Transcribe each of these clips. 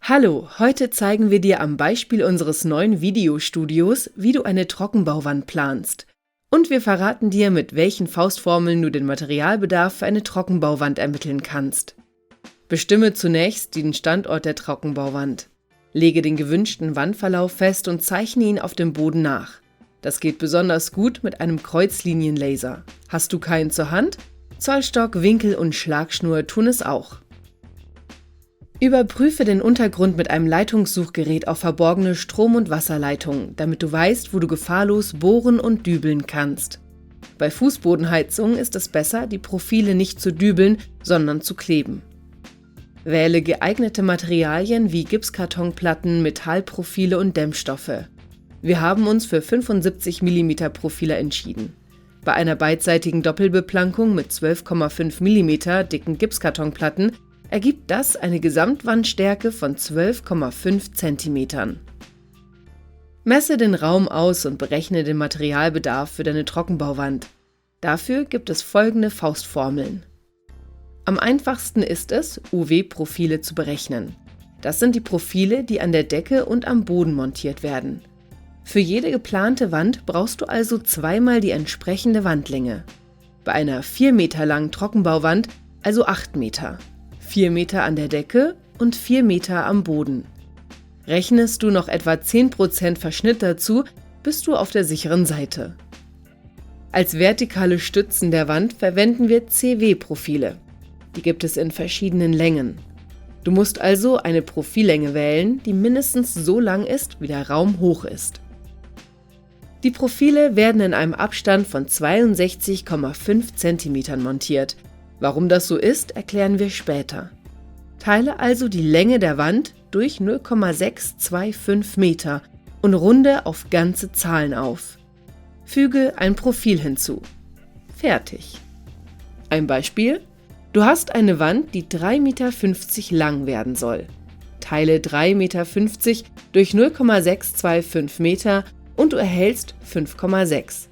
Hallo, heute zeigen wir dir am Beispiel unseres neuen Videostudios, wie du eine Trockenbauwand planst. Und wir verraten dir, mit welchen Faustformeln du den Materialbedarf für eine Trockenbauwand ermitteln kannst. Bestimme zunächst den Standort der Trockenbauwand. Lege den gewünschten Wandverlauf fest und zeichne ihn auf dem Boden nach. Das geht besonders gut mit einem Kreuzlinienlaser. Hast du keinen zur Hand? Zollstock, Winkel und Schlagschnur tun es auch. Überprüfe den Untergrund mit einem Leitungssuchgerät auf verborgene Strom- und Wasserleitungen, damit du weißt, wo du gefahrlos bohren und dübeln kannst. Bei Fußbodenheizungen ist es besser, die Profile nicht zu dübeln, sondern zu kleben. Wähle geeignete Materialien wie Gipskartonplatten, Metallprofile und Dämmstoffe. Wir haben uns für 75 mm Profile entschieden. Bei einer beidseitigen Doppelbeplankung mit 12,5 mm dicken Gipskartonplatten ergibt das eine Gesamtwandstärke von 12,5 cm. Messe den Raum aus und berechne den Materialbedarf für deine Trockenbauwand. Dafür gibt es folgende Faustformeln. Am einfachsten ist es, UW-Profile zu berechnen. Das sind die Profile, die an der Decke und am Boden montiert werden. Für jede geplante Wand brauchst du also zweimal die entsprechende Wandlänge. Bei einer 4 Meter langen Trockenbauwand also 8 Meter. 4 Meter an der Decke und 4 Meter am Boden. Rechnest du noch etwa 10% Verschnitt dazu, bist du auf der sicheren Seite. Als vertikale Stützen der Wand verwenden wir CW-Profile. Die gibt es in verschiedenen Längen. Du musst also eine Profillänge wählen, die mindestens so lang ist, wie der Raum hoch ist. Die Profile werden in einem Abstand von 62,5 cm montiert. Warum das so ist, erklären wir später. Teile also die Länge der Wand durch 0,625 Meter und runde auf ganze Zahlen auf. Füge ein Profil hinzu. Fertig. Ein Beispiel: Du hast eine Wand, die 3,50 Meter lang werden soll. Teile 3,50 Meter durch 0,625 Meter und du erhältst 5,6.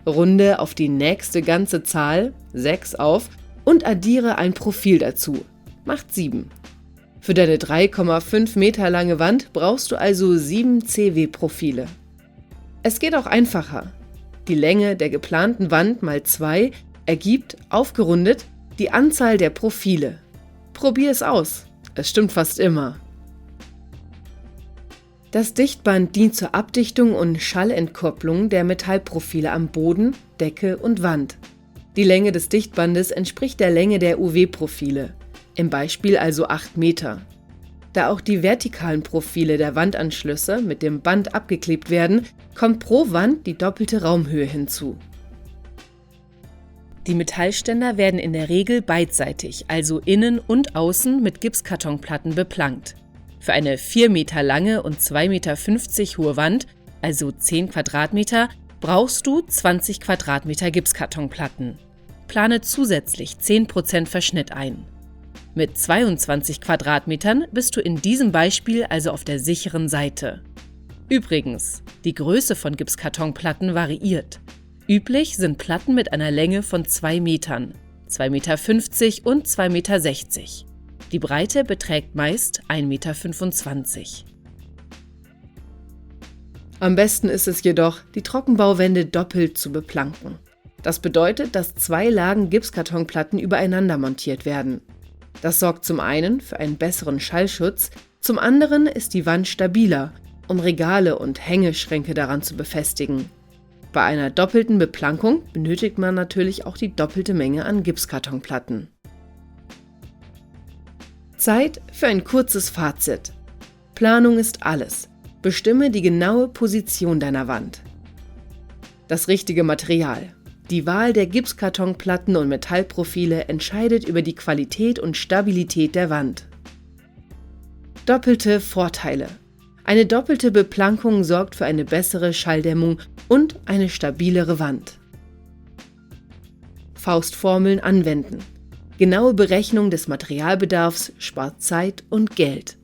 Runde auf die nächste ganze Zahl, 6, auf und addiere ein Profil dazu. Macht 7. Für deine 3,5 Meter lange Wand brauchst du also 7 CW-Profile. Es geht auch einfacher. Die Länge der geplanten Wand mal 2 ergibt, aufgerundet, die Anzahl der Profile. Probier es aus. Es stimmt fast immer. Das Dichtband dient zur Abdichtung und Schallentkopplung der Metallprofile am Boden, Decke und Wand. Die Länge des Dichtbandes entspricht der Länge der UW-Profile, im Beispiel also 8 Meter. Da auch die vertikalen Profile der Wandanschlüsse mit dem Band abgeklebt werden, kommt pro Wand die doppelte Raumhöhe hinzu. Die Metallständer werden in der Regel beidseitig, also innen und außen, mit Gipskartonplatten beplankt. Für eine 4 Meter lange und 2,50 Meter hohe Wand, also 10 Quadratmeter, brauchst du 20 Quadratmeter Gipskartonplatten. Plane zusätzlich 10% Verschnitt ein. Mit 22 Quadratmetern bist du in diesem Beispiel also auf der sicheren Seite. Übrigens, die Größe von Gipskartonplatten variiert. Üblich sind Platten mit einer Länge von 2 Metern, 2,50 Meter und 2,60 Meter. Die Breite beträgt meist 1,25 Meter. Am besten ist es jedoch, die Trockenbauwände doppelt zu beplanken. Das bedeutet, dass 2 Lagen Gipskartonplatten übereinander montiert werden. Das sorgt zum einen für einen besseren Schallschutz, zum anderen ist die Wand stabiler, um Regale und Hängeschränke daran zu befestigen. Bei einer doppelten Beplankung benötigt man natürlich auch die doppelte Menge an Gipskartonplatten. Zeit für ein kurzes Fazit. Planung ist alles. Bestimme die genaue Position deiner Wand. Das richtige Material. Die Wahl der Gipskartonplatten und Metallprofile entscheidet über die Qualität und Stabilität der Wand. Doppelte Vorteile. Eine doppelte Beplankung sorgt für eine bessere Schalldämmung und eine stabilere Wand. Faustformeln anwenden. Genaue Berechnung des Materialbedarfs spart Zeit und Geld.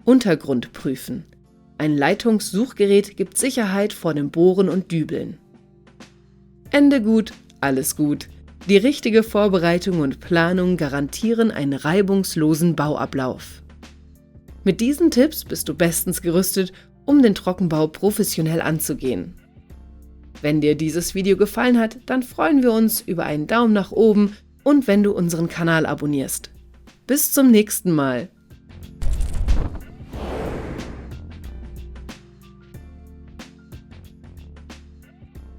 Untergrund prüfen. Ein Leitungssuchgerät gibt Sicherheit vor dem Bohren und Dübeln. Ende gut, alles gut. Die richtige Vorbereitung und Planung garantieren einen reibungslosen Bauablauf. Mit diesen Tipps bist du bestens gerüstet, um den Trockenbau professionell anzugehen. Wenn dir dieses Video gefallen hat, dann freuen wir uns über einen Daumen nach oben und wenn du unseren Kanal abonnierst. Bis zum nächsten Mal!